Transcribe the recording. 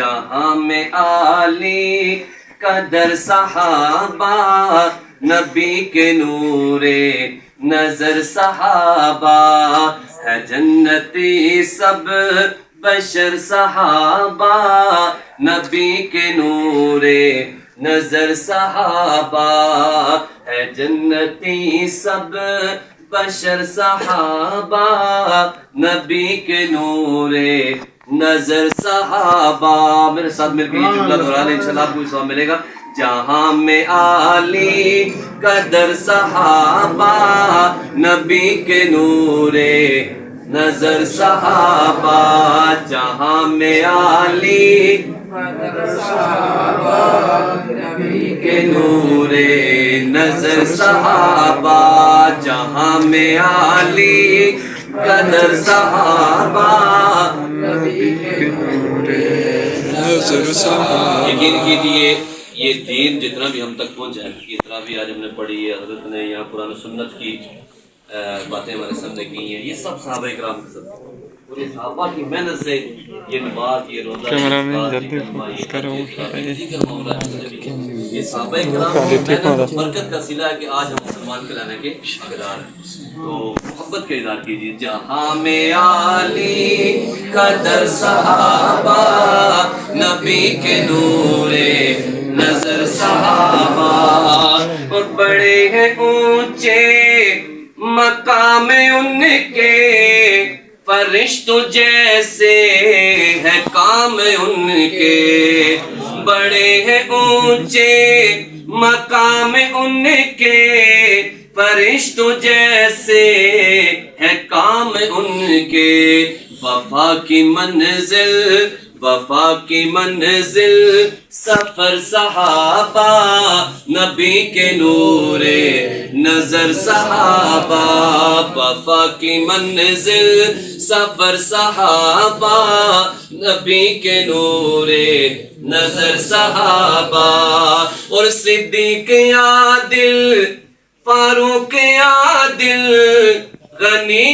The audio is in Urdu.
جہاں میں عالی قدر صحابہ، نبی کے نور نظر صحابہ، ہے جنتی سب بشر صحابہ، نبی کے نور نظر صحابہ، ہے جنتی سب بشر صحابہ، نبی کے نور نظر صحابہ۔ میرے ساتھ مل کے یہ جملہ دہرا لیں، انشاءاللہ آپ کو ثواب ملے گا۔ جہاں میں عالی قدر صحابہ، نبی کے نور نظر صحابہ، جہاں میں عالی قدر صحابہ، نبی کے نور نظر صحابہ، جہاں میں عالی قدر صحابہ، نبی کے نور نظر صحابہ۔ یقین کیجیے یہ دین جتنا بھی ہم تک پہنچا ہے، یہ تراویح آج ہم نے پڑھی ہے، حضرت نے یہاں قرآن و سنت کی باتیں ہمارے سامنے کی ہیں، یہ سب صحابہ کرام کے سب اور یہ صحابہ کی محنت سے یہ نماز، یہ روزہ، یہ صحابہ کرام کی محنت اور برکت کا صلہ ہے کہ آج ہم مسلمان کہلانے کے حقدار ہیں۔ تو محبت کا اظہار کیجیے۔ جہاں میں عالی قدر صحابہ، نبی کے نور نظر صحابہ، اور بڑے ہیں اونچے مقام ان کے، فرشتوں جیسے ہے کام ان کے، بڑے ہیں اونچے مقام ان کے، فرشتوں جیسے ہے کام ان کے، وفا کی منزل، وفا کی منزل سفر صحابہ، نبی کے نور نظر صحابہ، وفا کی منزل سفر صحابہ، نبی کے نور نظر صحابہ، اور صدیق عادل، فاروق عادل، غنی